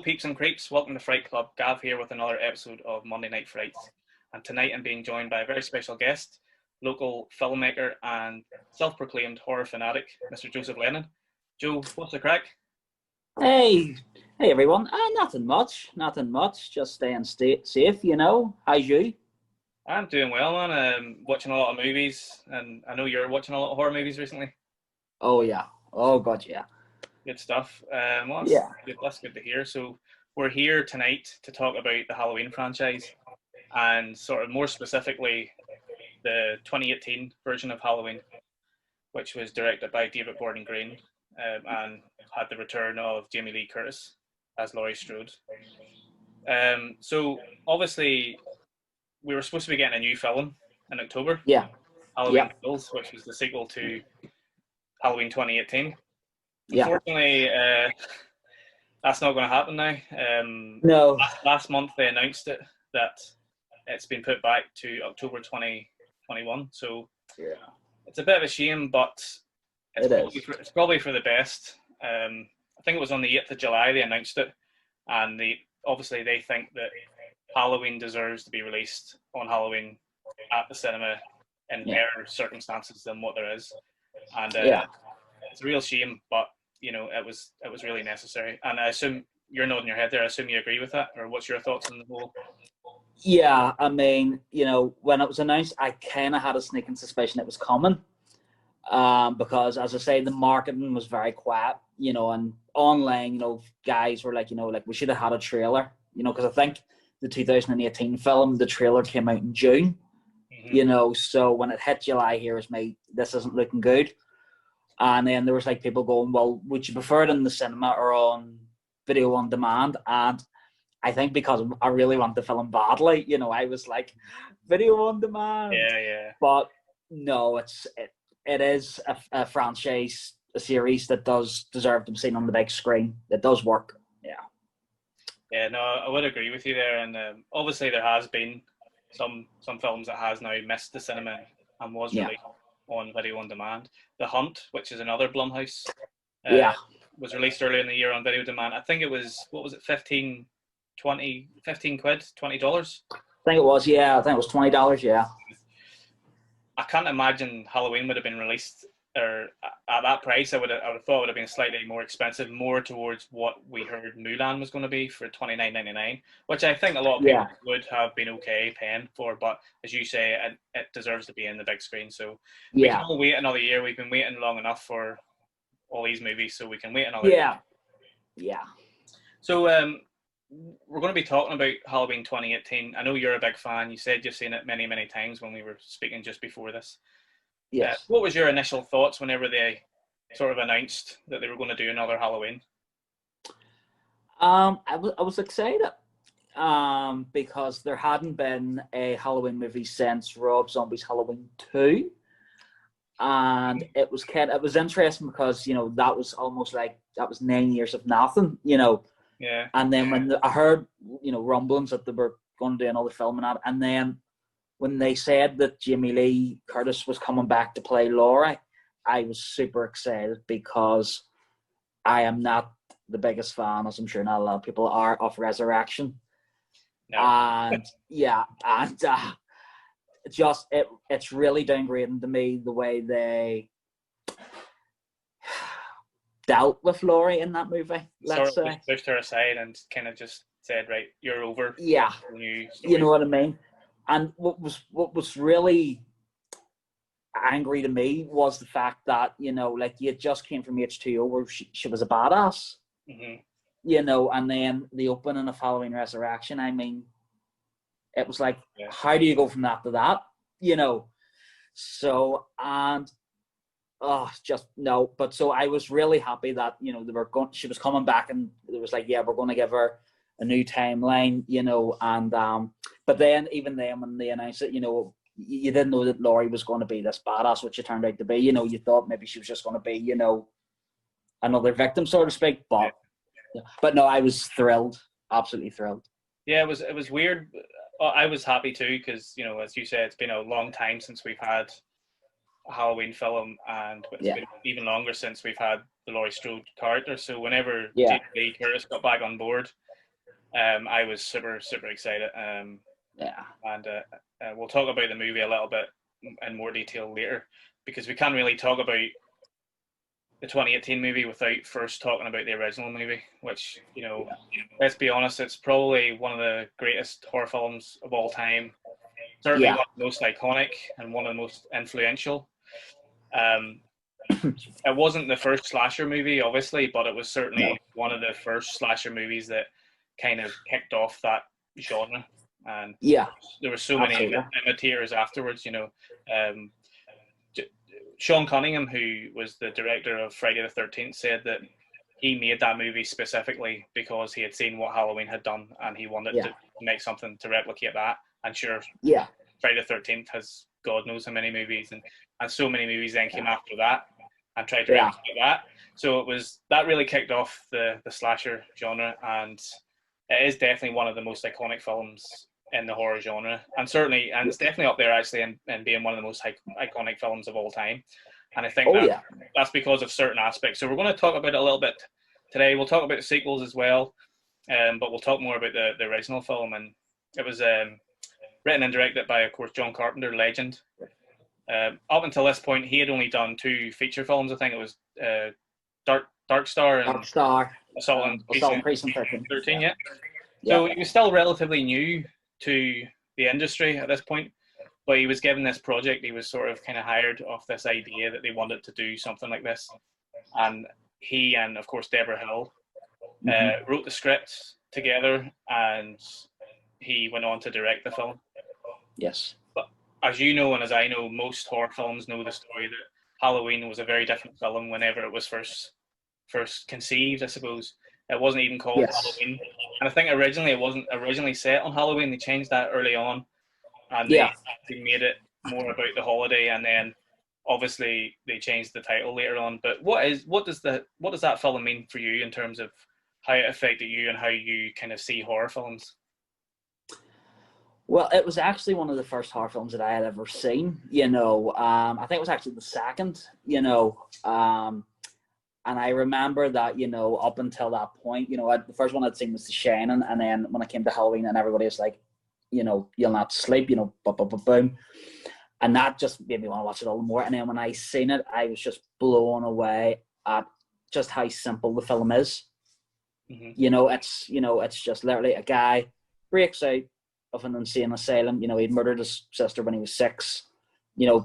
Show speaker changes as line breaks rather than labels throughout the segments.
peeps and creeps, welcome to Fright Club. Gav here with another episode of Monday Night Frights. And tonight I'm being joined by a very special guest, local filmmaker and self-proclaimed horror fanatic, Mr. Joseph Lennon. Joe, what's the crack?
Hey, hey everyone. Nothing much. Just staying safe, you know. How's you?
I'm doing well, man. Watching a lot of movies, and I know you're watching a lot of horror movies recently.
Oh yeah. Oh god, yeah.
Good stuff. Well,
Yeah.
that's good to hear. So we're here tonight to talk about the Halloween franchise, and sort of more specifically, the 2018 version of Halloween, which was directed by David Gordon Green, and had the return of Jamie Lee Curtis as Laurie Strode. So obviously, we were supposed to be getting a new film in October,
Yeah.
Halloween
Yeah.
Kills, which was the sequel to Halloween 2018.
Yeah.
Unfortunately, that's not going to happen now.
No.
Last month they announced that it's been put back to October 2021. So
Yeah.
it's a bit of a shame, but it's probably for the best. I think it was on the 8th of July they announced it, and obviously they think that Halloween deserves to be released on Halloween at the cinema in better circumstances than what there is, and it's a real shame, but you know it was really necessary. And I assume you're nodding your head there. I assume you agree with that, or what's your thoughts on the whole?
Yeah, I mean, you know, when it was announced, I kind of had a sneaking suspicion it was coming, because as I say, the marketing was very quiet, you know, and online, you know, guys were like, you know, like we should have had a trailer, you know, because I think the 2018 film, the trailer came out in June, you know, so when it hit July, here's me, this isn't looking good. And then there was like people going, well, would you prefer it in the cinema or on video on demand? And I think because I really want the film badly, you know, I was like, video on demand.
Yeah.
But no, it is a franchise, a series that does deserve to be seen on the big screen. It does work.
Yeah, no, I would agree with you there. And obviously there has been some films that has now missed the cinema and was released on video on demand. The Hunt, which is another Blumhouse, was released earlier in the year on video demand. I think it was, what was it, 15 quid, $20?
I think it was, I think it was $20, yeah.
I can't imagine Halloween would have been released or at that price. I would have thought it would have been slightly more expensive, more towards what we heard Mulan was going to be for $29.99, which I think a lot of people would have been okay paying for. But as you say, it deserves to be in the big screen. So we can only wait another year. We've been waiting long enough for all these movies, so we can wait another year.
Yeah.
So we're going to be talking about Halloween 2018. I know you're a big fan. You said you've seen it many, many times when we were speaking just before this.
Yes.
What was your initial thoughts whenever they sort of announced that they were going to do another Halloween?
I was excited because there hadn't been a Halloween movie since Rob Zombie's Halloween 2. And it was interesting because, you know, that was almost like that was 9 years of nothing, you know.
Yeah.
And then when I heard, you know, rumblings that they were going to do another film and then when they said that Jamie Lee Curtis was coming back to play Laurie, I was super excited because I am not the biggest fan, as I'm sure not a lot of people are, of Resurrection.
No.
And it's really downgrading to me the way they dealt with Laurie in that movie. Let's say
pushed her aside and kind of just said, "Right, you're over."
Yeah, you know what I mean. And what was really angry to me was the fact that, you know, like you just came from H2O where she was a badass, you know, and then the opening of Halloween Resurrection. I mean, it was like, how do you go from that to that, you know? So just no. But so I was really happy that, you know, she was coming back and it was like, we're going to give her a new timeline, you know, and but then even then when they announced it, you know, you didn't know that Laurie was going to be this badass, which it turned out to be. You know, you thought maybe she was just going to be, you know, another victim, so to speak. But no, I was thrilled, absolutely thrilled.
Yeah, it was weird. I was happy too because, you know, as you said, it's been a long time since we've had a Halloween film, and it's been even longer since we've had the Laurie Strode character. So whenever Jamie Lee Curtis got back on board, I was super excited.
Yeah.
And we'll talk about the movie a little bit in more detail later, because we can't really talk about the 2018 movie without first talking about the original movie, which, let's be honest, it's probably one of the greatest horror films of all time. Certainly one of the most iconic and one of the most influential. It wasn't the first slasher movie, obviously, but it was certainly one of the first slasher movies that kind of kicked off that genre. And there were so many imitators afterwards. Sean Cunningham, who was the director of Friday the 13th, said that he made that movie specifically because he had seen what Halloween had done, and he wanted to make something to replicate that. And sure, Friday the 13th has God knows how many movies, and so many movies then came after that and tried to replicate that. So it was that really kicked off the slasher genre, and it is definitely one of the most iconic films in the horror genre, and it's definitely up there actually in being one of the most iconic films of all time. And I think that's because of certain aspects. So we're going to talk about it a little bit today. We'll talk about the sequels as well, but we'll talk more about the original film. And it was written and directed by, of course, John Carpenter, legend. Up until this point, he had only done 2 feature films. I think it was Dark Star and Assault on Precinct 13. Yeah. So he was still relatively new to the industry at this point, but he was given this project. He was sort of kind of hired off this idea that they wanted to do something like this, and he and of course Deborah Hill wrote the script together, and he went on to direct the film.
Yes.
But as you know, and as I know, most horror films know the story that Halloween was a very different film whenever it was first conceived, I suppose. It wasn't even called Halloween. And I think originally it wasn't originally set on Halloween. They changed that early on, and they made it more about the holiday, and then obviously they changed the title later on. But what does that film mean for you in terms of how it affected you and how you kind of see horror films?
Well, it was actually one of the first horror films that I had ever seen. I think it was actually the second. And I remember that, up until that point, the first one I'd seen was The Shining, and then when it came to Halloween, and everybody was like, you'll not sleep, boom. And that just made me want to watch it all the more. And then when I seen it, I was just blown away at just how simple the film is. Mm-hmm. It's just literally a guy breaks out of an insane asylum. He'd murdered his sister when he was 6,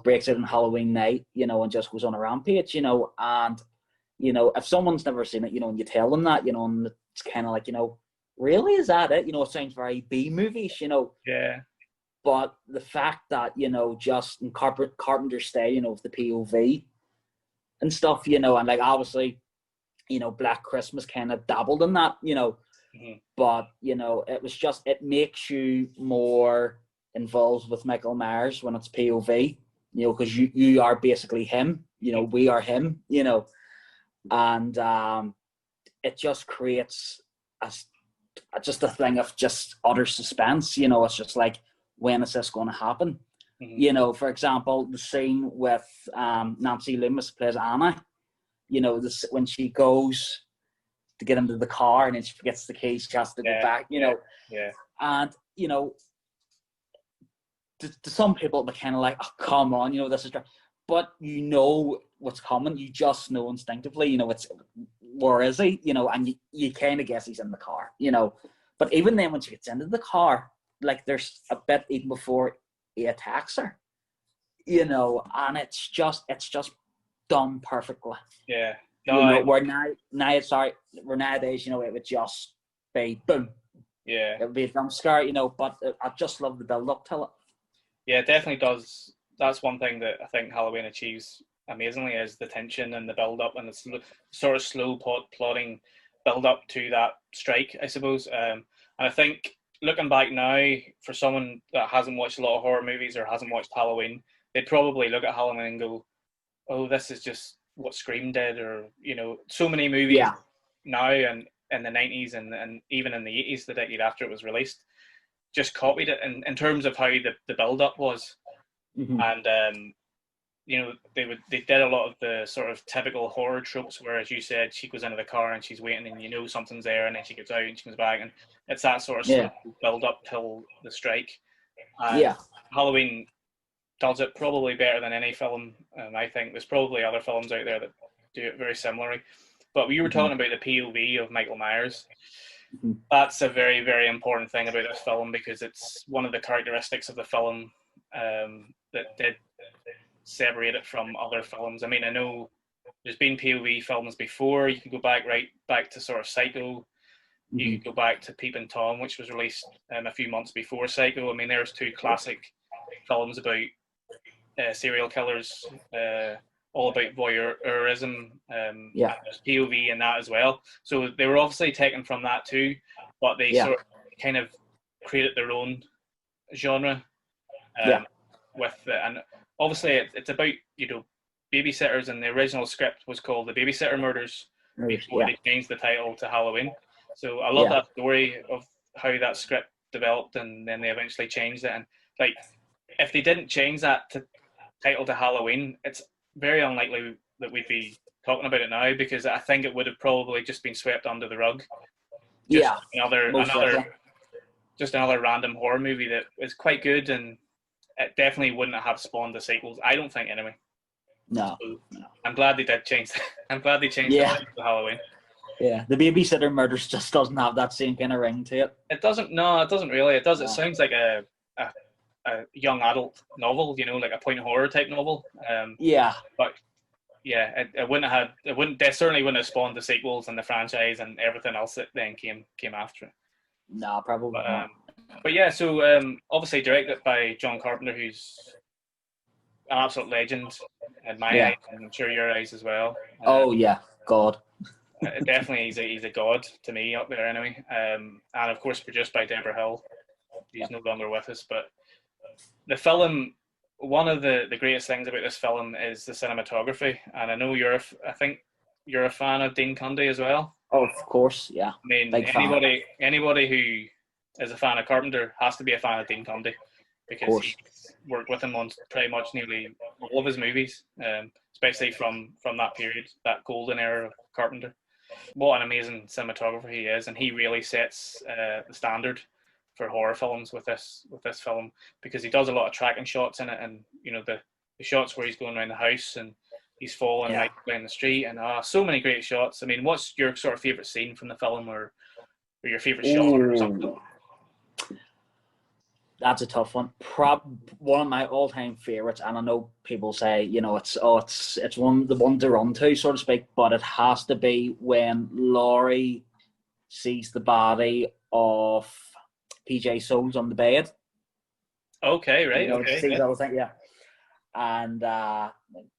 breaks out on Halloween night, and just goes on a rampage, and if someone's never seen it, and you tell them that, and it's kind of like, really, is that it? It sounds very B-movies,
Yeah.
But the fact that, just in Carpenter's style, with the POV and stuff, and like obviously, Black Christmas kind of dabbled in that,
mm-hmm.
But, it was just, it makes you more involved with Michael Myers when it's POV, because you are basically him, we are him, and it just creates just a thing of just utter suspense. It's just like, when is this going to happen? Mm-hmm. For example, the scene with Nancy Loomis plays Anna, when she goes to get into the car and then she forgets the keys, she has to go back, and to some people they're kind of like, oh, come on, this is, but what's coming. You just know instinctively, it's, where is he? And you kind of guess he's in the car, But even then, when she gets into the car, like there's a bit even before he attacks her, and it's just done perfectly.
Yeah.
No, where nowadays, it would just be boom.
Yeah.
It would be a jump scare, but I just love the build up to it.
Yeah, it definitely does. That's one thing that I think Halloween achieves amazingly, is the tension and the build up and the sort of slow plotting build up to that strike, I suppose. And I think looking back now, for someone that hasn't watched a lot of horror movies or hasn't watched Halloween, they'd probably look at Halloween and go, oh, this is just what Scream did, or so many movies now and in the 90s and even in the 80s, the decade after it was released, just copied it in terms of how the build up was.
Mm-hmm.
And they did a lot of the sort of typical horror tropes where, as you said, she goes into the car and she's waiting and something's there, and then she gets out and she comes back, and it's that sort of slow build up till the strike. And Halloween does it probably better than any film. I think there's probably other films out there that do it very similarly. But we were talking about the POV of Michael Myers. That's a very, very important thing about this film, because it's one of the characteristics of the film that did separate it from other films. I mean, I know there's been POV films before. You can go right back to sort of Psycho. You can go back to Peeping Tom, which was released a few months before Psycho. I mean, there's two classic films about serial killers, all about voyeurism. There's POV in that as well. So they were obviously taken from that too, but they sort of kind of created their own genre. And obviously it's about, babysitters, and the original script was called The Babysitter Murders before they changed the title to Halloween. So I love that story of how that script developed, and then they eventually changed it. And like, if they didn't change that title to Halloween, it's very unlikely that we'd be talking about it now, because I think it would have probably just been swept under the rug. Another random horror movie that is quite good, and it definitely wouldn't have spawned the sequels, I don't think, anyway.
No.
I'm glad they did change that. I'm glad they changed it to Halloween.
Yeah, The Babysitter Murders just doesn't have that same kind of ring to it.
It doesn't. No, it doesn't really. It does. It sounds like a young adult novel, like a point horror type novel. But yeah, it wouldn't have had. They certainly wouldn't have spawned the sequels and the franchise and everything else that then came after it.
No, probably not.
But yeah, so obviously directed by John Carpenter, who's an absolute legend in my eyes, and I'm sure your eyes as well.
God.
Definitely, he's a god to me up there anyway. And of course produced by Deborah Hill. He's no longer with us, but the film, one of the greatest things about this film is the cinematography. And I know I think you're a fan of Dean Cundey as well.
Oh, of course, yeah.
I mean, anybody who is a fan of Carpenter has to be a fan of Dean Cundey, because he's worked with him on pretty much nearly all of his movies, especially from that period, that golden era of Carpenter. What an amazing cinematographer he is, and he really sets the standard for horror films with this film, because he does a lot of tracking shots in it, and the shots where he's going around the house and he's falling right down the street, and so many great shots. I mean, what's your sort of favorite scene from the film, or your favorite shot or something?
That's a tough one. One of my all-time favorites, and I know people say, it's the one to run to, so to speak, but it has to be when Laurie sees the body of PJ Souls on the bed.
Okay, right. Okay.
And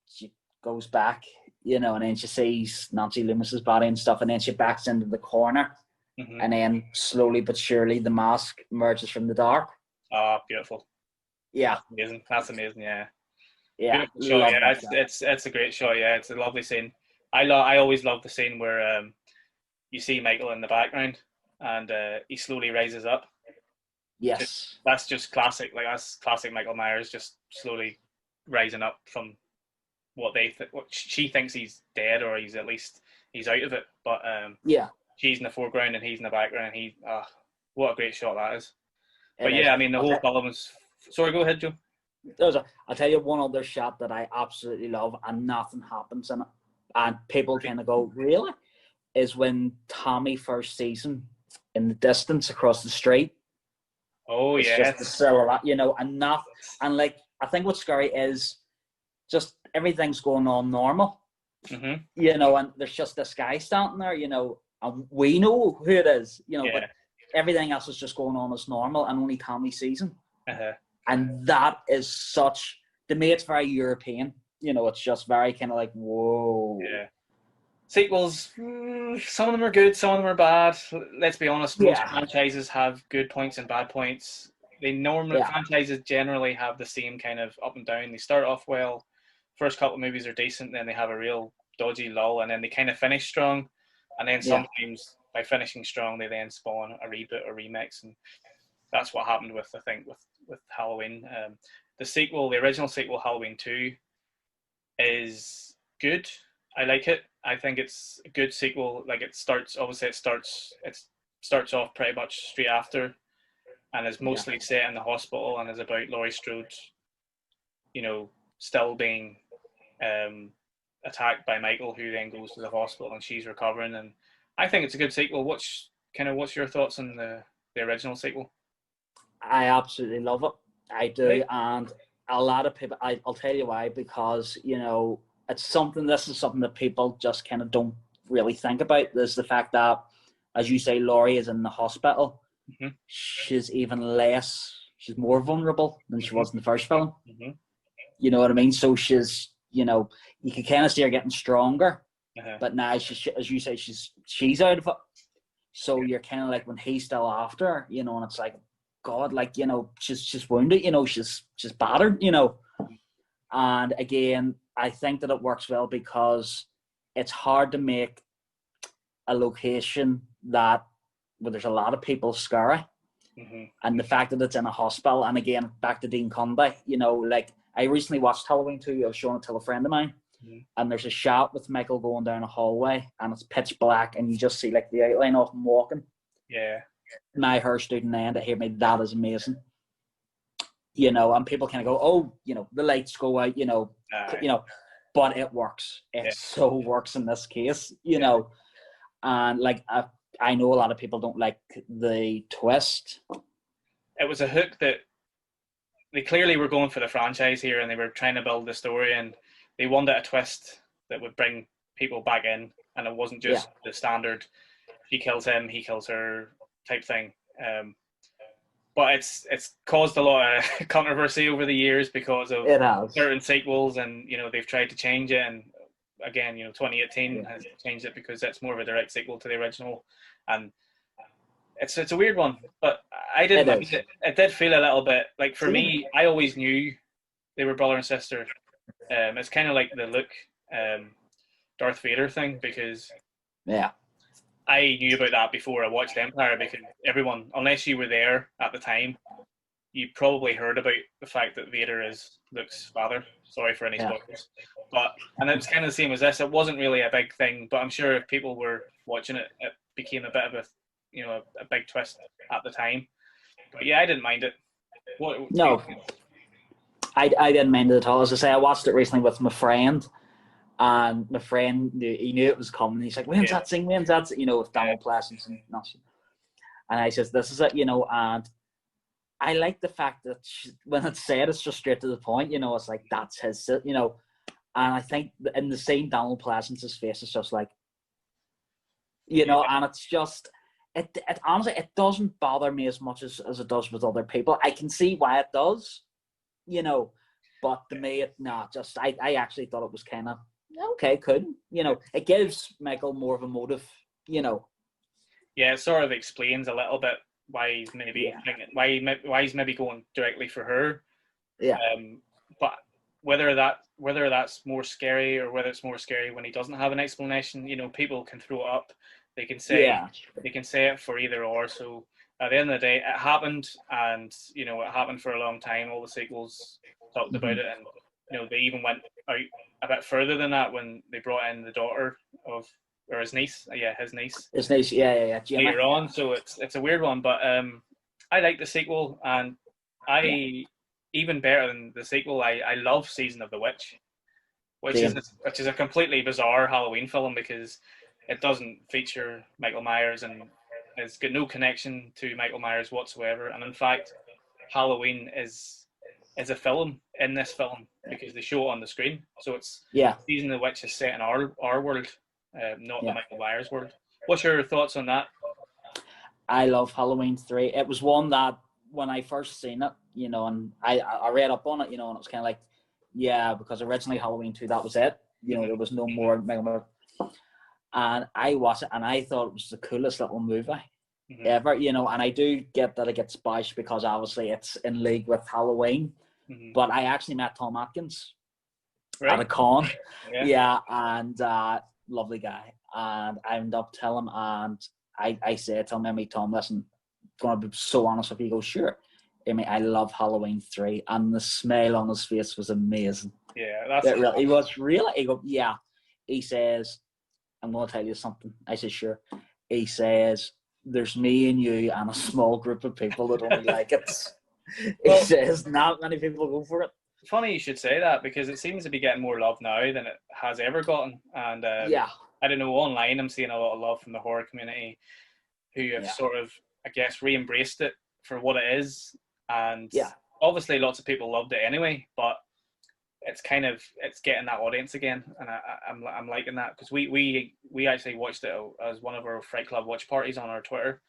she goes back, and then she sees Nancy Loomis's body and stuff, and then she backs into the corner, and then slowly but surely the mask emerges from the dark.
Oh, beautiful.
Yeah.
Amazing. That's amazing, yeah.
Yeah.
Shot, yeah. It's a great shot, yeah. It's a lovely scene. I always love the scene where you see Michael in the background and he slowly rises up.
Yes.
That's just classic. Like, that's classic Michael Myers, just slowly rising up from what she thinks he's dead, or he's out of it. But she's in the foreground and he's in the background. What a great shot that is. But I mean, the whole film is... Sorry, go ahead, Joe.
I'll tell you one other shot that I absolutely love, and nothing happens in it, and people kind of go, really? Is when Tommy first sees him in the distance across the street.
Oh, yeah.
It's just the silhouette, and like, I think what's scary is just everything's going on normal, and there's just this guy standing there, and we know who it is, but everything else is just going on as normal, and only Tommy sees him. And that is to me, it's very European. It's just very kind of like, whoa.
Yeah. Sequels, some of them are good, some of them are bad. Let's be honest, most franchises have good points and bad points. Franchises generally have the same kind of up and down. They start off well, first couple of movies are decent, then they have a real dodgy lull, and then they kind of finish strong. And then sometimes by finishing strong, they then spawn a reboot or remix, and that's what happened with Halloween. The original sequel, Halloween 2, is good. I like it. I think it's a good sequel. Like it starts off pretty much straight after, and is mostly set in the hospital and is about Laurie Strode, still being attacked by Michael, who then goes to the hospital and she's recovering. And I think it's a good sequel. What's your thoughts on the original sequel?
I absolutely love it. I do,
right.
And a lot of people. I'll tell you why, because it's something. This is something that people just kind of don't really think about. There's the fact that, as you say, Laurie is in the hospital.
Mm-hmm.
She's even less. She's more vulnerable than she was in the first film.
Mm-hmm.
You know what I mean? So she's, you can kind of see her getting stronger.
Uh-huh.
But now, as you say, she's out of it. So you're kind of like, when he's still after her, and it's like, God, like, she's wounded, she's battered, And again, I think that it works well because it's hard to make a location where there's a lot of people scary.
Mm-hmm.
And the fact that it's in a hospital, and again, back to Dean Conde, like, I recently watched Halloween 2. I was showing it to a friend of mine.
Mm-hmm.
And there's a shot with Michael going down a hallway, and it's pitch black, and you just see like the outline of him walking.
Yeah.
My hair stood on end. I hear me, that is amazing. And people kind of go, oh, the lights go out, but it works. It so works in this case, and like I know a lot of people don't like the twist.
It was a hook that they clearly were going for the franchise here, and they were trying to build the story, and they wanted a twist that would bring people back in, and it wasn't just the standard she kills him, he kills her type thing. But it's caused a lot of controversy over the years because of certain sequels, and they've tried to change it, and again 2018 has changed it because it's more of a direct sequel to the original, and it's a weird one. But I didn't mind it. It did feel a little bit like, for me, I always knew they were brother and sister. It's kind of like the Luke Darth Vader thing, because I knew about that before I watched Empire, because everyone, unless you were there at the time, you probably heard about the fact that Vader is Luke's father. Sorry for any spoilers. And it was kind of the same as this. It wasn't really a big thing, but I'm sure if people were watching it, it became a bit of a big twist at the time. But yeah, I didn't mind it.
No, I didn't mind it at all. As I say, I watched it recently with my friend. And my friend, he knew it was coming. He's like, when's that scene? When's that scene? With Donald Pleasence and nothing. And I says, this is it, and I like the fact that when it's said, it's just straight to the point, it's like, that's his, and I think in the scene, Donald Pleasence's face is just like, and it's just, it honestly, it doesn't bother me as much as it does with other people. I can see why it does, but to me, I actually thought it was kind of, okay, could it gives Michael more of a motive,
Yeah, it sort of explains a little bit why he's maybe why he's maybe going directly for her.
Yeah.
But whether that's more scary, or whether it's more scary when he doesn't have an explanation, people can throw it up. They can say it for either or. So at the end of the day, it happened, and it happened for a long time. All the sequels talked about it, and they even went out a bit further than that when they brought in the daughter of, or his niece, his niece.
His niece,
later on. So it's a weird one, but I like the sequel, and even better than the sequel, I love Season of the Witch, which is a completely bizarre Halloween film, because it doesn't feature Michael Myers, and it's got no connection to Michael Myers whatsoever. And in fact, Halloween is a film in this film, because they show it on the screen. So it's Season of the Witch is set in our world, not the Michael Myers world. What's your thoughts on that?
I love Halloween 3. It was one that when I first seen it, and I read up on it, and it was kind of like, because originally Halloween 2, that was it. There was no more Michael Myers. And I watched it, and I thought it was the coolest little movie ever, and I do get that it gets bashed because obviously it's in league with Halloween. But I actually met Tom Atkins at a con. And lovely guy. And I ended up telling him, and I said to him, I mean, Tom, listen, I'm going to be so honest with you. He goes, sure. I mean, I love Halloween 3. And the smile on his face was amazing.
Yeah, that's
it. Really, he was really. He go, yeah. He says, "I'm going to tell you something." I said, "Sure." He says, "There's me and you and a small group of people that only like it." He says, "Not many people go for it."
Funny you should say that, because it seems to be getting more love now than it has ever gotten. And
Yeah.
I don't know, online I'm seeing a lot of love from the horror community, who have sort of, I guess, re-embraced it for what it is. And obviously lots of people loved it anyway, but it's getting that audience again, and I'm liking that, because we actually watched it as one of our Fright Club watch parties on our Twitter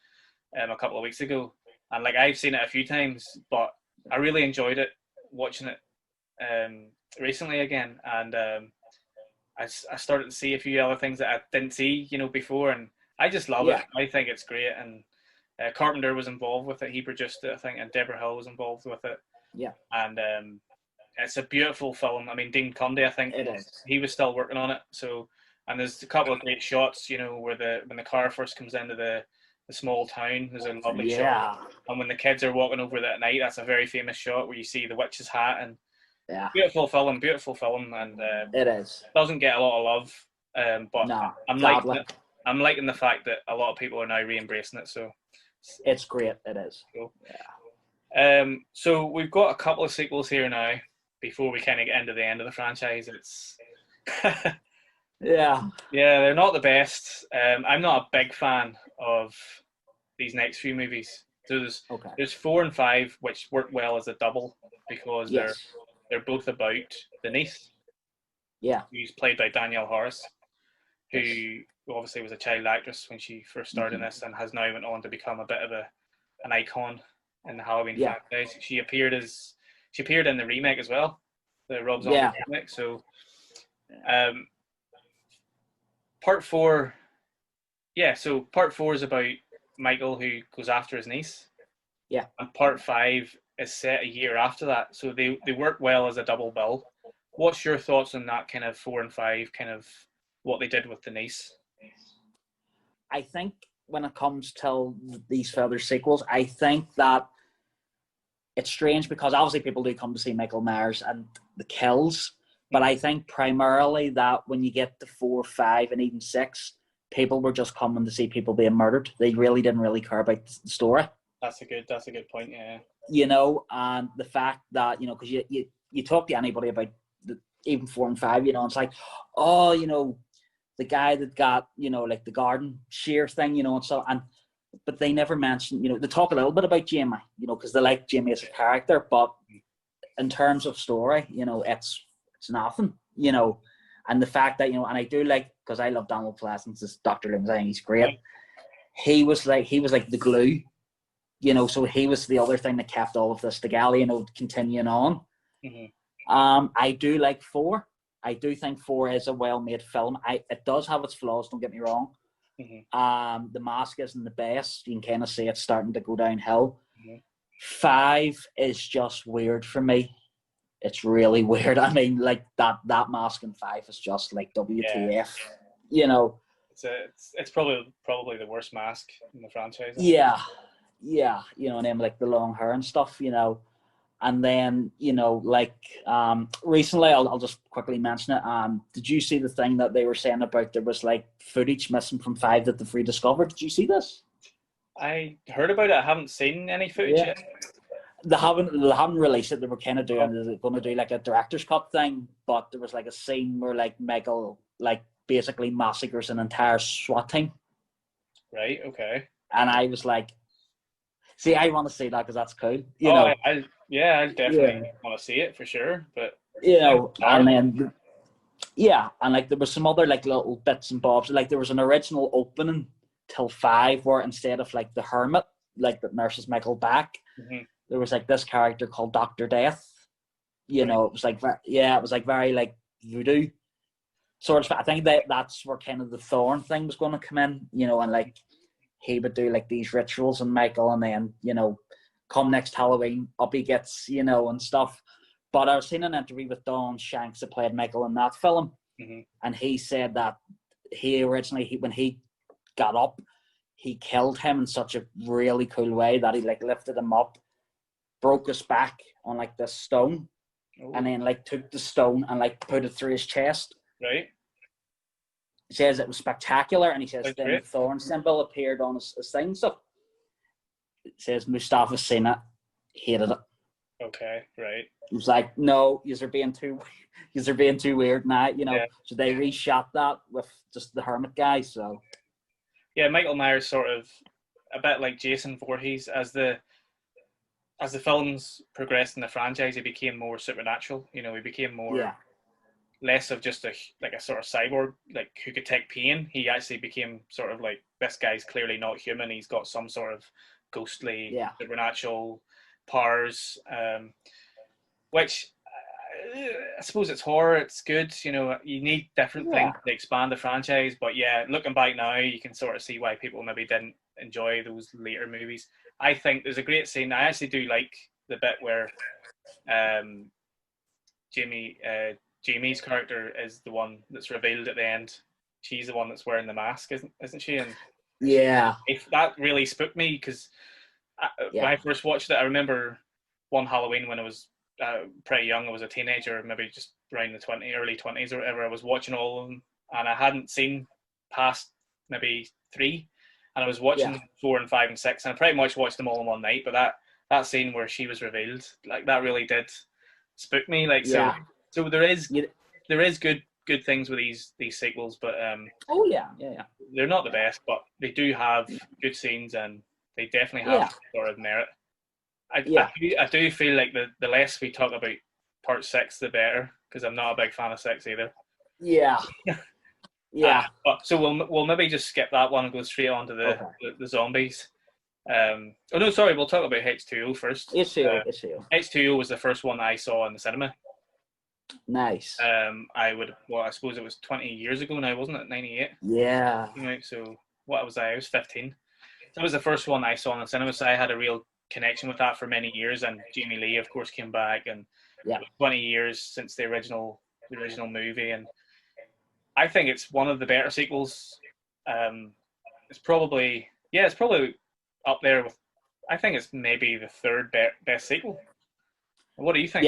a couple of weeks ago, and like I've seen it a few times, but I really enjoyed it watching it recently again, and I started to see a few other things that I didn't see, before, and I just love it. I think it's great, and Carpenter was involved with it. He produced it, I think, and Deborah Hill was involved with it.
Yeah.
And it's a beautiful film. I mean, Dean Cundey, I think he was still working on it. So, and there's a couple of great shots, where when the car first comes into the small town, there's a lovely shot. And when the kids are walking over that at night, that's a very famous shot where you see the witch's hat, and beautiful film, and
it is.
Doesn't get a lot of love, but I'm liking the fact that a lot of people are now re-embracing it. So
it's great. It is.
Cool. Yeah. So we've got a couple of sequels here now. Before we kind of get into the end of the franchise, it's they're not the best. I'm not a big fan of these next few movies. So there's 4 and 5, which work well as a double, because they're both about the niece.
Yeah,
who's played by Danielle Harris, who obviously was a child actress when she first started in this, and has now went on to become a bit of an icon in the Halloween franchise. She appeared in the remake as well, the Rob Zombie remake. So, part 4. So part 4 is about Michael, who goes after his niece.
Yeah.
And part 5 is set a year after that. So they work well as a double bill. What's your thoughts on that kind of 4 and 5, kind of what they did with the niece?
I think when it comes to these further sequels, I think that it's strange, because obviously people do come to see Michael Myers and the kills, but I think primarily that when you get to 4, 5, and even 6, people were just coming to see people being murdered. They really didn't really care about the story. That's a
good point, yeah.
And the fact that, because you talk to anybody about even 4 and 5, it's like, the guy that got, like the garden shear thing, and so, but they never mention, they talk a little bit about Jamie, because they like Jamie as a character, but in terms of story, it's nothing, and the fact that, and I do like, because I love Donald Pleasance as Dr. Loomis, I think he's great. He was like the glue, so he was the other thing that kept all of this together, continuing on. I do like 4. I do think 4 is a well-made film. It does have its flaws, don't get me wrong. The mask isn't the best. You can kind of see it starting to go downhill. 5 is just weird for me. It's really weird. I mean, like that mask in 5 is just like WTF.
It's probably the worst mask in the franchise.
Yeah, and then like the long hair and stuff. And then, recently, I'll just quickly mention it. Did you see the thing that they were saying about there was like footage missing from 5 that they've rediscovered? Did you see this?
I heard about it. I haven't seen any footage yet.
They haven't released it. They were kind of going to do like a director's cut thing, but there was like a scene where like Michael basically massacres an entire SWAT team.
Right. Okay.
And I was like, see, I want to see that because that's cool.
I definitely want to see it for sure. But
and then and like there was some other like little bits and bobs. Like there was an original opening till 5 where instead of like the hermit, like that nurses Michael back, there was like this character called Dr. Death. It was like it was like very like voodoo sort of. I think that's where kind of the Thorn thing was going to come in. And like he would do like these rituals on Michael, and then come next Halloween up he gets, and stuff. But I was seeing an interview with Don Shanks that played Michael in that film, and he said that he originally when he got up, he killed him in such a really cool way that he like lifted him up, broke his back on like this stone, and then like took the stone and like put it through his chest.
Right.
He says it was spectacular, and he says
That's
then
great.
the thorn symbol appeared on his thing. So it says Mustafa seen it, hated it.
Okay, right.
It was like, no, you're being too weird now, you know.
Yeah.
So they reshot that with just the hermit guy. So
yeah, Michael Myers sort of a bit like Jason Voorhees. As the films progressed in the franchise, he became more supernatural. You know, he became more less of just a sort of cyborg, like who could take pain. He actually became sort of like, this guy's clearly not human. He's got some sort of ghostly supernatural powers, which I suppose it's horror. It's good. You know, you need different things to expand the franchise. But yeah, looking back now, you can sort of see why people maybe didn't enjoy those later movies. I think there's a great scene. I actually do like the bit where Jamie's character is the one that's revealed at the end. She's the one that's wearing the mask, isn't she? And that really spooked me, because when I first watched it, I remember one Halloween when I was pretty young. I was a teenager, maybe just around the early 20s or whatever. I was watching all of them, and I hadn't seen past maybe 3, and I was watching 4 and 5 and 6, and I pretty much watched them all in one night. But that scene where she was revealed, like, that really did spook me. Like, so there is good things with these sequels, but they're not the best, but they do have good scenes, and they definitely have sort of merit. I do feel like the less we talk about part 6, the better, because I'm not a big fan of 6 either. So we'll maybe just skip that one and go straight on to the zombies. We'll talk about H2O first. H2O was the first one that I saw in the cinema.
Nice.
I suppose it was 20 years ago now, wasn't it? 98.
Yeah.
So what was I? I was 15. So it was the first one I saw in the cinema. So I had a real connection with that for many years. And Jamie Lee, of course, came back, and 20 years since the original movie, and I think it's one of the better sequels. It's probably up there with. I think it's maybe the third best sequel. What do you think?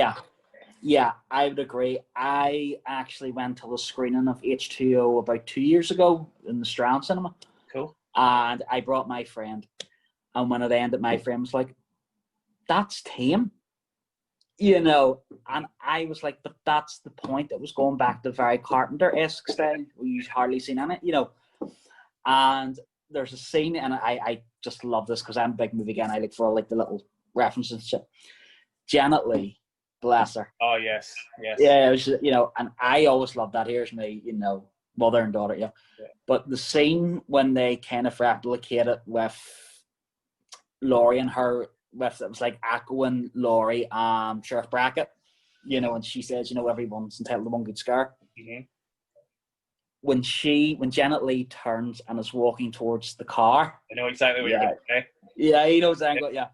Yeah, I would agree. I actually went to the screening of H2O about 2 years ago in the Strand Cinema.
Cool.
And I brought my friend. And when it ended, my friend was like, that's tame. You know, and I was like, but that's the point. It was going back to very Carpenter-esque style. We've hardly seen in it, you know. And there's a scene, and I just love this because I'm a big movie guy, and I look for like the little references and shit. Janet Leigh, bless her.
Oh, yes.
Yeah, it was, you know, and I always love that. Here's me, you know, mother and daughter, yeah. But the scene when they kind of replicate it with Laurie and her, it was like echoing Laurie, Sheriff Brackett, you know, and she says, you know, everyone's entitled to one good scare.
Mm-hmm.
When Janet Leigh turns and is walking towards the car,
I know exactly what you're going to say.
Yeah, he knows exactly. Yeah,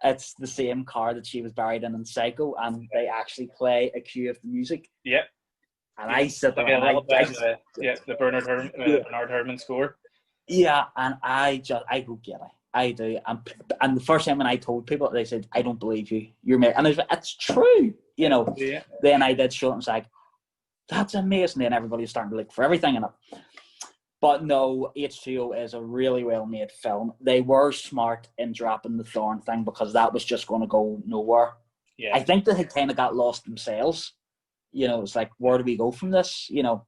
it's the same car that she was buried in Psycho, and they actually play a cue of the music.
Yep.
And I sit there and
the Bernard Herrmann score.
Yeah, and I go get it. I do. And the first time when I told people, they said, I don't believe you. You're mad. And it's true, you know.
Yeah.
Then I did show it and was like, that's amazing. Then everybody's starting to look for everything in it. But no, H2O is a really well-made film. They were smart in dropping the Thorn thing because that was just going to go nowhere.
Yeah.
I think they had kind of got lost themselves. You know, it's like, where do we go from this? You know.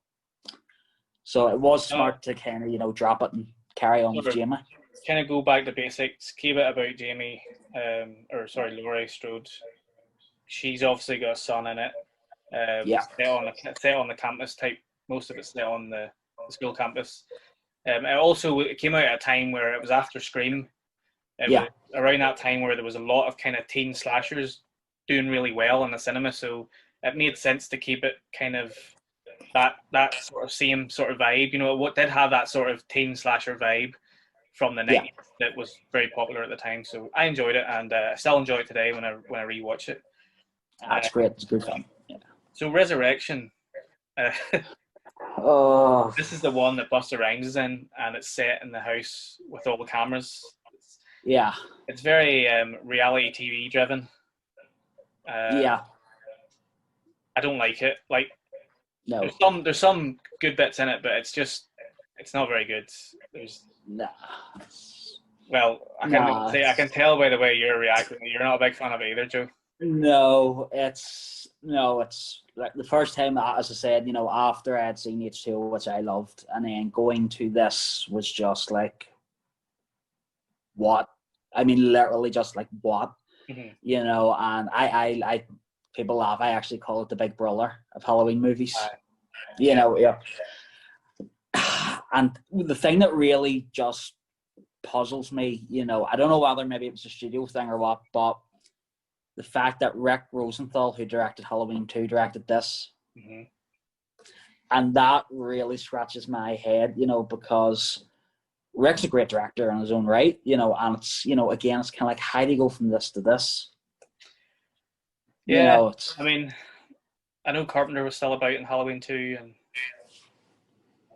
So it was smart to kind of, you know, drop it and carry on with Jamie.
Kind of go back to basics. Keep it about Jamie, Laurie Strode. She's obviously got a son in it. Set on the campus type. Most of it's set on the school campus. It came out at a time where it was after Scream. Was around that time where there was a lot of kind of teen slashers doing really well in the cinema, so it made sense to keep it kind of that sort of same sort of vibe. You know, what did have that sort of teen slasher vibe from the 90s that was very popular at the time. So I enjoyed it, and I still enjoy it today when I rewatch it.
That's great. It's a good film. Yeah.
So Resurrection. This is the one that Busta Rhymes is in, and it's set in the house with all the cameras. It's very reality TV driven. I don't like it. Like,
No.
there's some good bits in it, but it's not very good. There's
Nah.
Well, I can tell by the way you're reacting. You're not a big fan of it either, Joe.
No, it's like the first time, as I said, after I had seen H2O, which I loved, and then going to this was just like, what? I mean, literally just like, what?
Mm-hmm.
And I people laugh. I actually call it the Big Brother of Halloween movies. Yeah. And the thing that really just puzzles me, I don't know whether maybe it was a studio thing or what, but the fact that Rick Rosenthal, who directed Halloween 2, directed this.
Mm-hmm.
And that really scratches my head, because Rick's a great director in his own right, and it's, again, it's kind of like, how do you go from this to this?
Yeah, I mean, I know Carpenter was still about in Halloween 2, and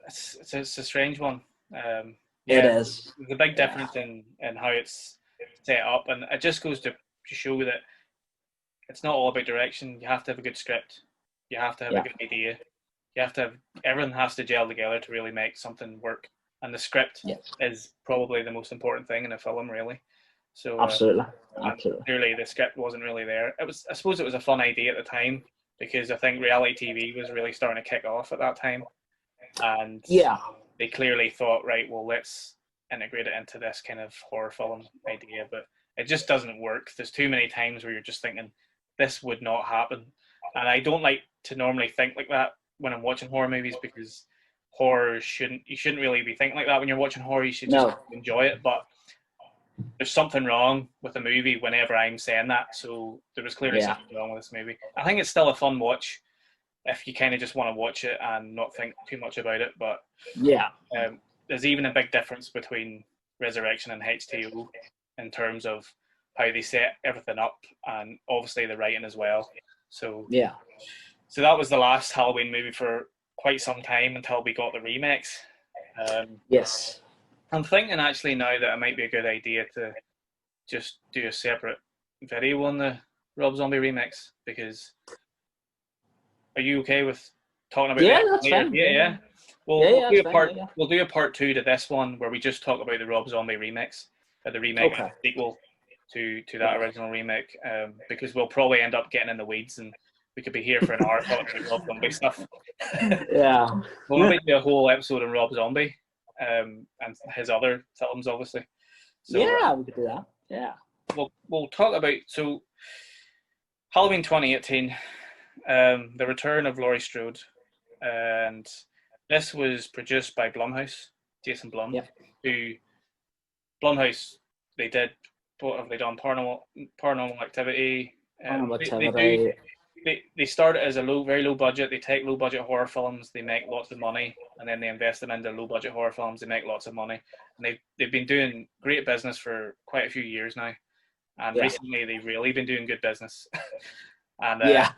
it's a strange one.
It is.
There's a big difference in how it's set up, and it just goes to show that it's not all about direction. You have to have a good script. You have to have a good idea. You have to have, everything has to gel together to really make something work. And the script is probably the most important thing in a film, really. So
absolutely.
Clearly, the script wasn't really there. I suppose it was a fun idea at the time, because I think reality TV was really starting to kick off at that time. And they clearly thought, right, well, let's integrate it into this kind of horror film idea, but it just doesn't work. There's too many times where you're just thinking, this would not happen. And I don't like to normally think like that when I'm watching horror movies, because you shouldn't really be thinking like that when you're watching horror. You should just enjoy it. But there's something wrong with the movie whenever I'm saying that. So there was clearly something wrong with this movie. I think it's still a fun watch if you kind of just want to watch it and not think too much about it. But there's even a big difference between Resurrection and H2O in terms of how they set everything up, and obviously the writing as well. So that was the last Halloween movie for quite some time until we got the remakes.
Yes.
I'm thinking actually now that it might be a good idea to just do a separate video on the Rob Zombie remakes, because are you okay with talking about that?
That's fine.
Yeah. We'll do a part 2 to this one where we just talk about the Rob Zombie remakes, the remake sequel to that original remake, because we'll probably end up getting in the weeds and we could be here for an hour talking about Rob Zombie stuff. We'll maybe do a whole episode on Rob Zombie and his other films, obviously. So,
we could do that.
We'll talk about Halloween 2018, the return of Laurie Strode, and this was produced by Blumhouse, Jason Blum, who Blumhouse, what have they done? Paranormal Activity. They started as a very low budget. They take low budget horror films, they make lots of money, and then they invest them into low budget horror films. They make lots of money, and they've been doing great business for quite a few years now. And recently, they've really been doing good business. And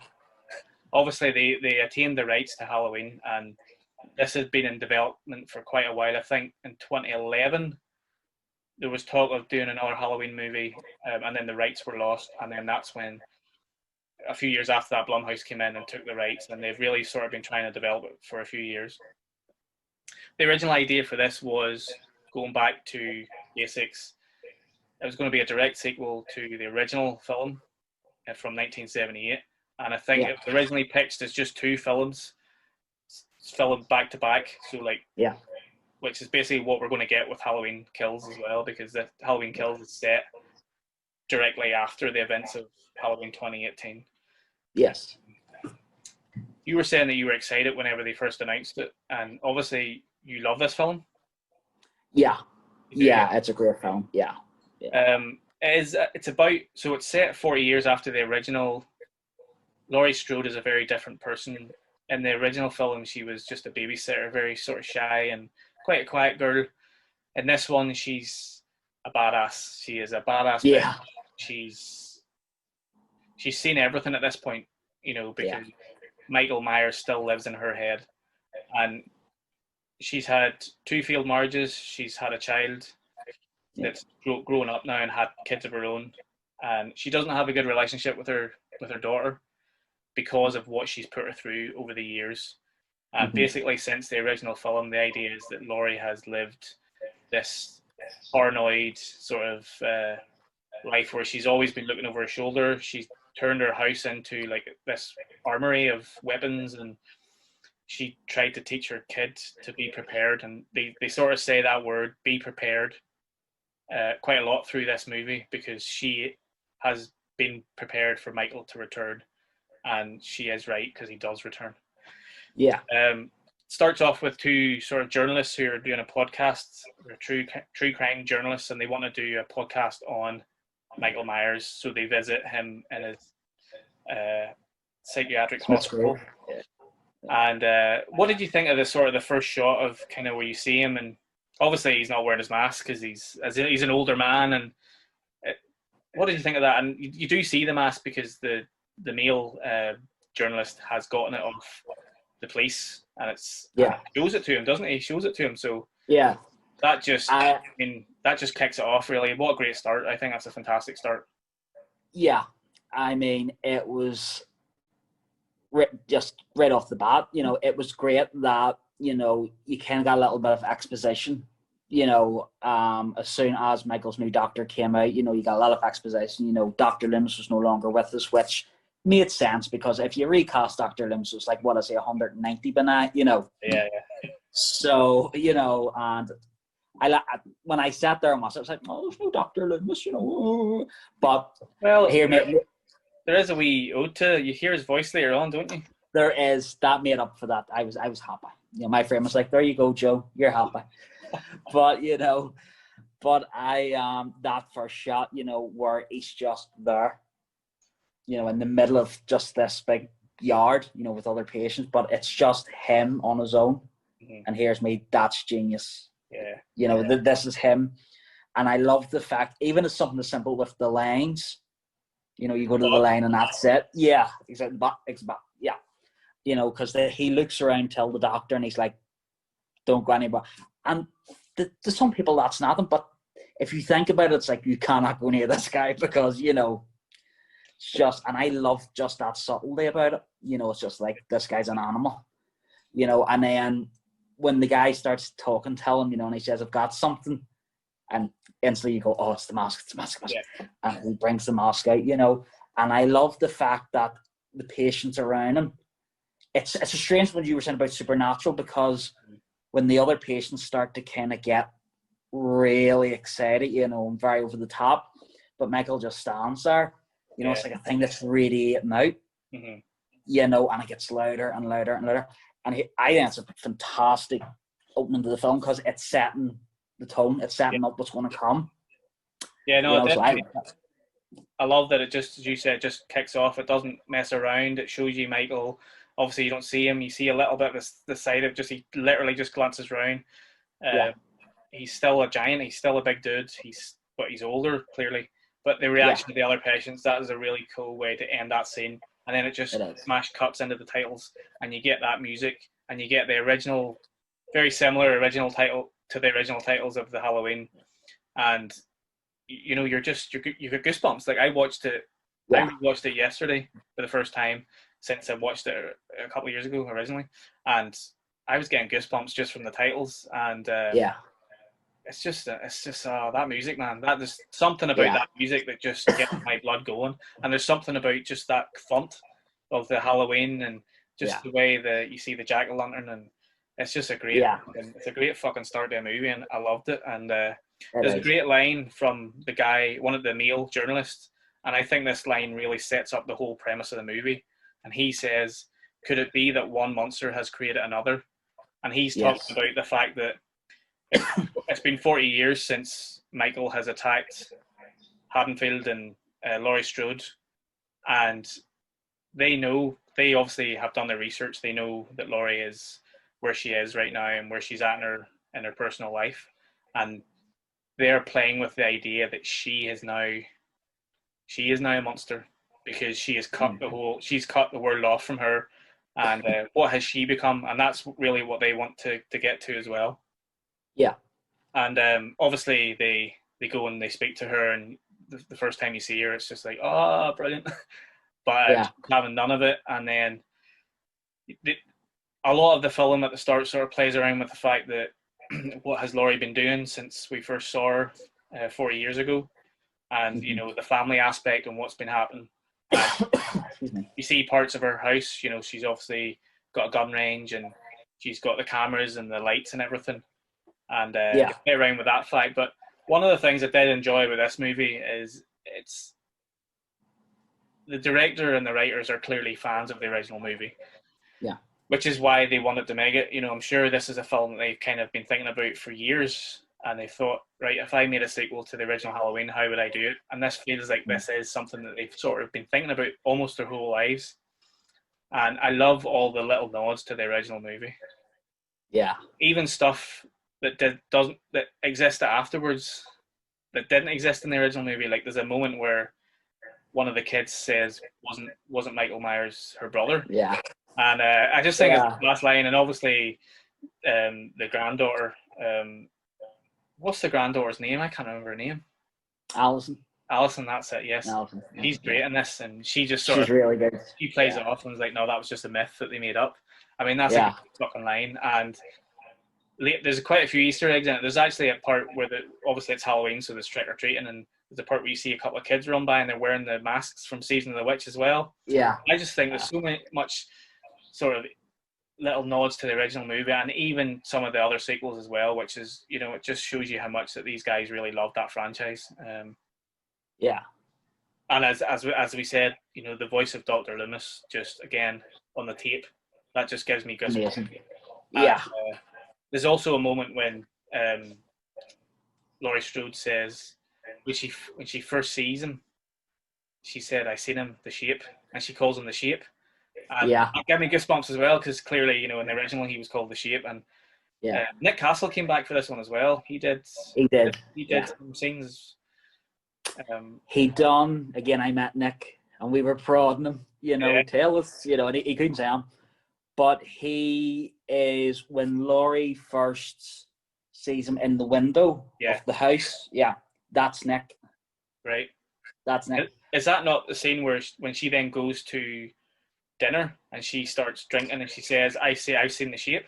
obviously, they attained the rights to Halloween, and this has been in development for quite a while. I think in 2011. There was talk of doing another Halloween movie, and then the rights were lost, and then that's when, a few years after that, Blumhouse came in and took the rights, and they've really sort of been trying to develop it for a few years. The original idea for this was going back to basics. It was going to be a direct sequel to the original film from 1978, and I think it was originally pitched as just 2 films, filmed back to back, so which is basically what we're going to get with Halloween Kills as well, because the Halloween Kills is set directly after the events of Halloween 2018.
Yes.
You were saying that you were excited whenever they first announced it, and obviously you love this film.
It's a great film.
It's set 40 years after the original. Laurie Strode is a very different person. In the original film, she was just a babysitter, very sort of shy and quite a quiet girl. In this one, she's a badass. She is a badass.
Yeah.
She's seen everything at this point, because Michael Myers still lives in her head. And she's had 2 failed marriages. She's had a child that's grown up now and had kids of her own. And she doesn't have a good relationship with her daughter. because of what she's put her through over the years. And basically, since the original film, the idea is that Laurie has lived this paranoid sort of life where she's always been looking over her shoulder. She's turned her house into like this armory of weapons, and she tried to teach her kid to be prepared. And they sort of say that word, be prepared, quite a lot through this movie, because she has been prepared for Michael to return, and she is right, because he does return.
Yeah.
Starts off with two sort of journalists who are doing a podcast. They're true crime journalists, and they want to do a podcast on Michael Myers. So they visit him in his psychiatric hospital.
Yeah.
And what did you think of the sort of the first shot of kind of where you see him? And obviously he's not wearing his mask because he's an older man. And what did you think of that? And you do see the mask because the male journalist has gotten it off the police, and it's shows it to him, doesn't he? Shows it to him. So
yeah,
that just that just kicks it off, really. What a great start. I think that's a fantastic start.
Yeah, I mean, it was just right off the bat, you know, it was great that, you know, you kind of got a little bit of exposition, you know, as soon as Michael's new doctor came out, you know, you got a lot of exposition. You know, Dr. Loomis was no longer with us, which made sense, because if you recast Dr. Loomis, it was like, what I say, 190 by now, you know.
Yeah.
So, you know, and when I sat there and watched it, I was like, oh, there's no Dr. Loomis, you know. But
there is a wee ode to, you hear his voice later on, don't you?
There is. That made up for that. I was happy. You know, my friend was like, there you go, Joe, you're happy. But, you know, that first shot, you know, where he's just there, you know, in the middle of just this big yard, you know, with other patients, but it's just him on his own. And here's me. That's genius.
Yeah.
You know, this is him. And I love the fact, even as something as simple with the lines, you know, you go to the line and that's it. Yeah. He's like, yeah. You know, because he looks around, tell the doctor, and he's like, don't go anywhere. And to some people, that's nothing. But if you think about it, it's like, you cannot go near this guy, because, you know, just, and I love just that subtlety about it. You know, it's just like, this guy's an animal, you know. And then when the guy starts talking to him, you know, and he says, I've got something, and instantly you go, oh, it's the mask. Yeah. And he brings the mask out, you know. And I love the fact that the patients around him, it's a strange one you were saying about supernatural, because when the other patients start to kind of get really excited, you know, and very over the top, but Michael just stands there. You know, it's like a thing that's radiating out, you know, and it gets louder and louder and louder. And I think it's a fantastic opening to the film, because it's setting the tone, it's setting up what's going to come.
Yeah, no,
you know, so
I love that it just, as you said, just kicks off. It doesn't mess around. It shows you Michael. Obviously, you don't see him. You see a little bit of the side of he literally just glances around. He's still a giant. He's still a big dude. But he's older, clearly. But the reaction of the other patients, that is a really cool way to end that scene. And then it just smash cuts into the titles, and you get that music, and you get the original, very similar original title to the original titles of the Halloween. And, you know, you got goosebumps. Like, I watched it yesterday for the first time since I watched it a couple of years ago originally. And I was getting goosebumps just from the titles. And it's just that music, man. There's something about that music that just gets my blood going. And there's something about just that font of the Halloween, and just the way that you see the jack-o'-lantern, and it's just a great, it's a great fucking start to a movie, and I loved it. And there's a great line from the guy, one of the male journalists, and I think this line really sets up the whole premise of the movie. And he says, "Could it be that one monster has created another?" And he's talking about the fact that it's been 40 years since Michael has attacked Haddonfield and Laurie Strode, and they obviously have done their research. They know that Laurie is where she is right now and where she's at in her personal life, and they're playing with the idea that she is now a monster, because she has she's cut the world off from her, and what has she become? And that's really what they want to get to as well.
Yeah.
And obviously they go and they speak to her, and the first time you see her, it's just like, oh, brilliant. but having none of it. And then a lot of the film at the start sort of plays around with the fact that what has Laurie been doing since we first saw her 40 years ago, and you know, the family aspect and what's been happening. You see parts of her house, you know, she's obviously got a gun range and she's got the cameras and the lights and everything, and play around with that fact. But one of the things I did enjoy with this movie is it's the director and the writers are clearly fans of the original movie.
Yeah.
Which is why they wanted to make it. You know, I'm sure this is a film that they've kind of been thinking about for years, and they thought, right, if I made a sequel to the original Halloween, how would I do it? And this feels like this is something that they've sort of been thinking about almost their whole lives. And I love all the little nods to the original movie.
Yeah.
Even stuff that existed afterwards that didn't exist in the original movie. Like there's a moment where one of the kids says, "Wasn't Michael Myers her brother?"
Yeah.
And I just think it's the last line, and obviously the granddaughter. What's the granddaughter's name? I can't remember her name.
Alison,
that's it. Yes,
Alison.
She's great in this, and she just
she's really good.
She plays it off and is like, "No, that was just a myth that they made up." I mean, that's a good fucking line. And there's quite a few Easter eggs in it. There's actually a part where obviously it's Halloween, so there's trick or treating, and there's a part where you see a couple of kids run by and they're wearing the masks from Season of the Witch as well.
Yeah,
I just think there's so much sort of little nods to the original movie, and even some of the other sequels as well, which is, you know, it just shows you how much that these guys really love that franchise. And as we said, you know, the voice of Dr. Loomis, just again on the tape, that just gives me goosebumps.
Yeah.
There's also a moment when Laurie Strode says, when she first sees him, she said, "I seen him, the shape," and she calls him the shape. And that gave me goosebumps as well, because clearly, you know, in the original he was called the shape, and Nick Castle came back for this one as well. He did some scenes.
He done again. I met Nick, and we were prodding him. You know, tell us. You know, and he couldn't say him, but he is when Laurie first sees him in the window of the house. Yeah, that's Nick.
Right.
That's Nick.
Is that not the scene where when she then goes to dinner and she starts drinking and she says, "I've seen the shape"?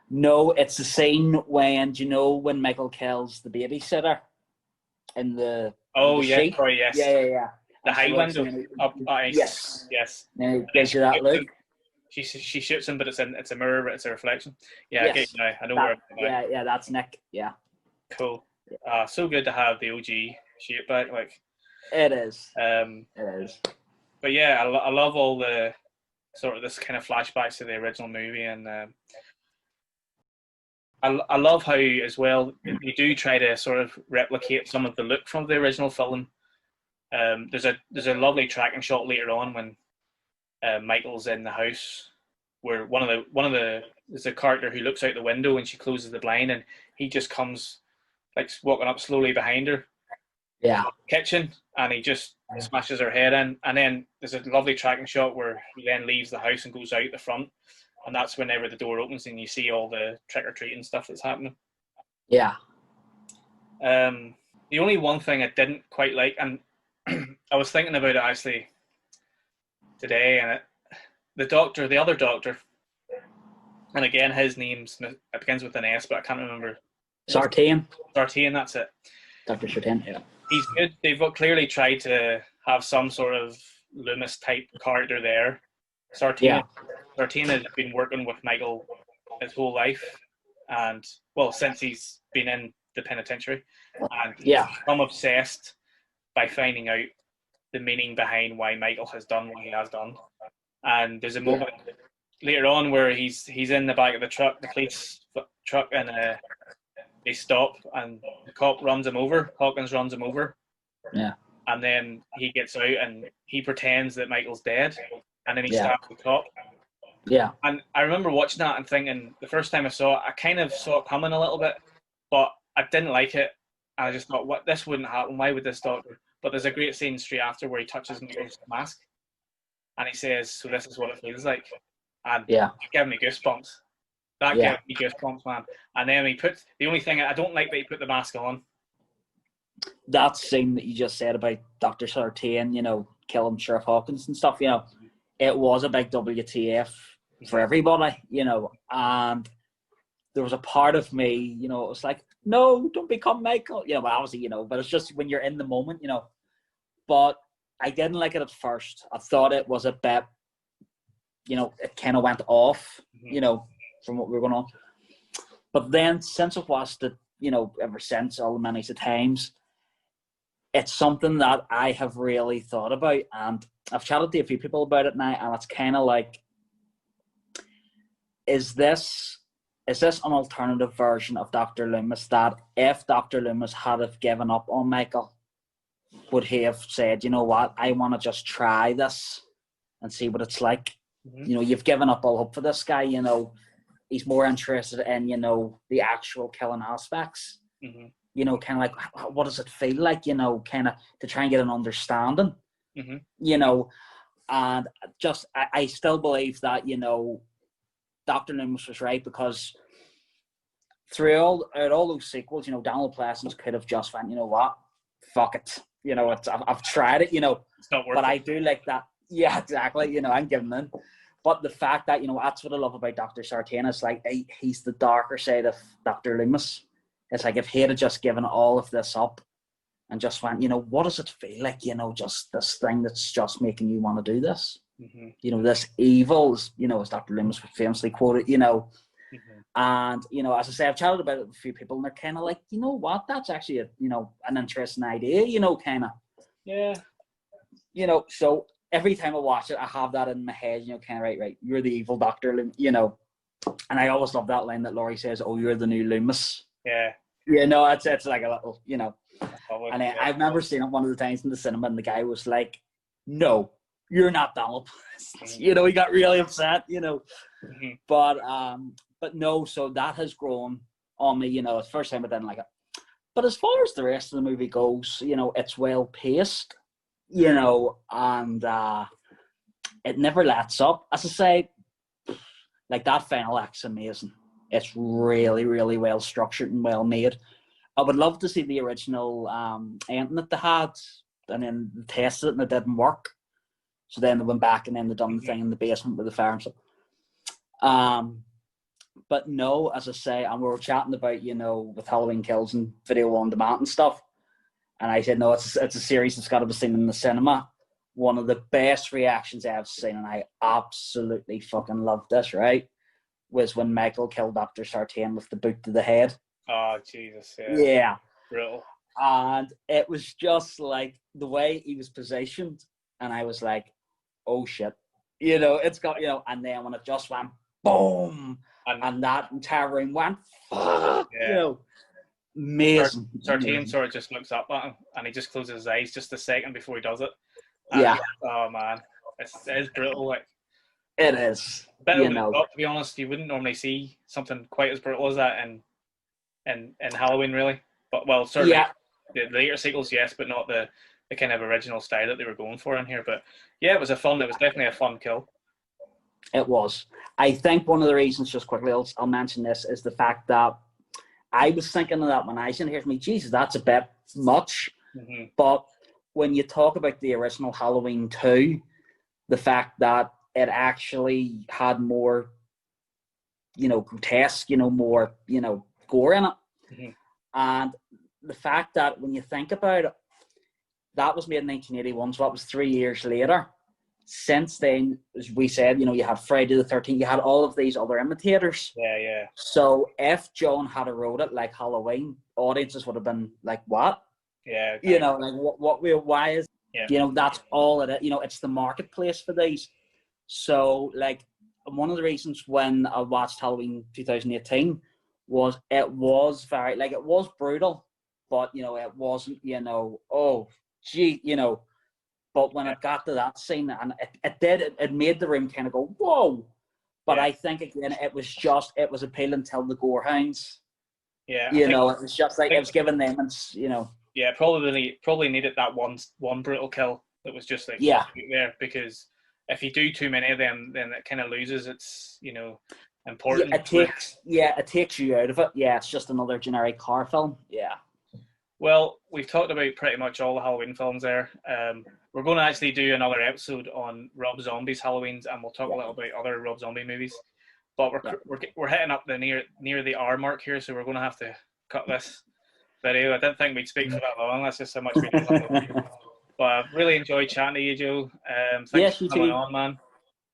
No, it's the scene when, do you know when Michael kills the babysitter in the sheet?
Sorry, yes.
Yeah.
The high window.
Yes.
And
gives you that look.
She shoots him, but it's a mirror, but it's a reflection. Yeah, yes. I know where.
Yeah, that's Nick. Yeah.
Cool. So good to have the OG shape back. Like
it is.
It is. But yeah, I love all the sort of this kind of flashbacks to the original movie, and I love how as well they do try to sort of replicate some of the look from the original film. There's a lovely tracking shot later on when Michael's in the house, where one of the there's a character who looks out the window and she closes the blind, and he just comes like walking up slowly behind her.
Yeah.
Kitchen, and he just smashes her head in, and then there's a lovely tracking shot where he then leaves the house and goes out the front, and that's whenever the door opens and you see all the trick or treating stuff that's happening. Yeah. The only one thing I didn't quite like, and I was thinking about it actually today, and the other doctor, and again his name's, it begins with an S, but I can't remember.
Sartain,
that's it. Dr. Sartain, yeah. He's good. They've clearly tried to have some sort of Loomis type character there. Sartain has been working with Michael his whole life, and well, since he's been in the penitentiary, and he's become obsessed by finding out the meaning behind why Michael has done what he has done. And there's a moment later on where he's in the back of the truck, the police truck, and they stop, and the cop runs him over. Hawkins runs him over. Yeah. And then he gets out and he pretends that Michael's dead, and then he stabs the cop. Yeah. And I remember watching that and thinking, the first time I saw it, I kind of saw it coming a little bit, but I didn't like it. And I just thought, what? This wouldn't happen. Why would this doctor? But there's a great scene straight after where he touches Michael's mask, and he says, "So this is what it feels like." And it gave me goosebumps. That gave me goosebumps, man. And then the only thing I don't like that he put the mask on.
That scene that you just said about Dr. Sartain, you know, killing Sheriff Hawkins and stuff, you know, it was a big WTF for everybody, you know, and there was a part of me, you know, it was like, no, don't become Michael, you know, but obviously, you know, but it's just when you're in the moment, you know, but I didn't like it at first. I thought it was a bit, you know, it kind of went off, you know, from what we were going on. But then since I've watched it, you know, ever since, all the many times, it's something that I have really thought about, and I've chatted to a few people about it now, and it's kind of like, is this an alternative version of Dr. Loomis that if Dr. Loomis had have given up on Michael, would he have said, you know what, I want to just try this and see what it's like? You know, you've given up all hope for this guy, you know, he's more interested in, you know, the actual killing aspects. You know, kind of like, what does it feel like, you know, kind of to try and get an understanding, you know, and just, I still believe that, you know, Dr. Loomis was right, because through all those sequels, you know, Donald Pleasance could have just went, you know what, fuck it, you know, I've tried it, you know,
it's not worth
but
it.
I do like that. Yeah, exactly. You know, I'm giving in. But the fact that, you know, that's what I love about Dr. Sartain, is like, he's the darker side of Dr. Loomis. It's like, if he had just given all of this up and just went, you know, what does it feel like, you know, just this thing that's just making you want to do this? You know, this evil, you know, as Dr. Loomis famously quoted, you know. And, you know, as I say, I've chatted about it with a few people, and they're kind of like, you know what, that's actually, you know, an interesting idea, you know, kind of.
Yeah.
You know, so every time I watch it, I have that in my head, you know, kind of, right, you're the evil Doctor, you know. And I always love that line that Laurie says, oh, you're the new Loomis.
Yeah.
You know, it's like a little, you know.
Probably,
and I remember seeing it one of the times in the cinema, and the guy was like, no, you're not Donald. You know, he got really upset, you know. But no, so that has grown on me, you know. It's the first time I didn't like it. But as far as the rest of the movie goes, you know, it's well paced, you know, and it never lets up. As I say, like, that final act's amazing. It's really, really well structured and well made. I would love to see the original ending that they had, and then they tested it and it didn't work. So then they went back and then they done the thing in the basement with the fire and stuff. But no, as I say, and we were chatting about, you know, with Halloween Kills and video on demand and stuff. And I said, no, it's a series that's got to be seen in the cinema. One of the best reactions I've seen, and I absolutely fucking loved this, right, was when Michael killed Dr. Sartain with the boot to the head.
Oh, Jesus, yeah.
Yeah.
Brutal.
And it was just like the way he was positioned, and I was like, oh shit. You know, it's got, you know, and then when it just went boom, and that entire room went, fuck, you know, amazing.
Sartain sort of just looks up at him, and he just closes his eyes just a second before he does it.
And yeah.
Oh, man. It is brutal. Like,
it is.
You know, to be honest, you wouldn't normally see something quite as brutal as that in Halloween, really. But, well, certainly the later sequels, yes, but not the kind of original style that they were going for in here. But yeah, it was definitely a fun kill.
It was. I think one of the reasons, just quickly, I'll mention this, is the fact that I was thinking of that when I said, here's me, Jesus, that's a bit much. But when you talk about the original Halloween 2, the fact that it actually had more, you know, grotesque, you know, more, you know, gore in it. And the fact that when you think about it, that was made in 1981, so that was 3 years later. Since then, as we said, you know, you had Friday the 13th, you had all of these other imitators.
Yeah.
So if John had wrote it like Halloween, audiences would have been like, what?
Yeah.
You know, like, why is, you know, that's all it is. You know, it's the marketplace for these. So, like, one of the reasons when I watched Halloween 2018 was it was very, like, it was brutal, but, you know, it wasn't, you know, oh, gee, you know, but when it got to that scene, and it made the room kind of go, whoa. But I think, again, it was appealing to the gorehounds.
Yeah.
You know, it was just like, it was giving them, you know.
Yeah, probably needed that one brutal kill that was just like there, because if you do too many of them, then it kind of loses its, you know, importance.
It takes you out of it. Yeah, it's just another generic car film. Yeah.
Well, we've talked about pretty much all the Halloween films there. We're going to actually do another episode on Rob Zombie's Halloweens, and we'll talk a little about other Rob Zombie movies. But we're hitting up the near the hour mark here, so we're going to have to cut this video. I didn't think we'd speak for that long. That's just how much we do. But I've really enjoyed chatting to you, Joe. Thanks for coming on, man.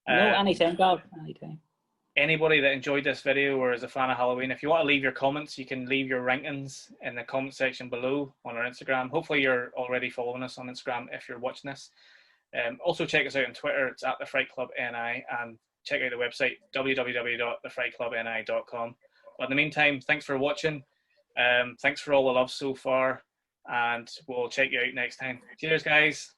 No, anytime, Gav. Anytime.
Anybody that enjoyed this video or is a fan of Halloween, if you want to leave your comments, you can leave your rankings in the comment section below on our Instagram. Hopefully you're already following us on Instagram if you're watching this. Also check us out on Twitter. It's at The Fright Club NI, and check out the website www.thefrightclubni.com. But in the meantime, thanks for watching. Thanks for all the love so far, and we'll check you out next time. Cheers, guys.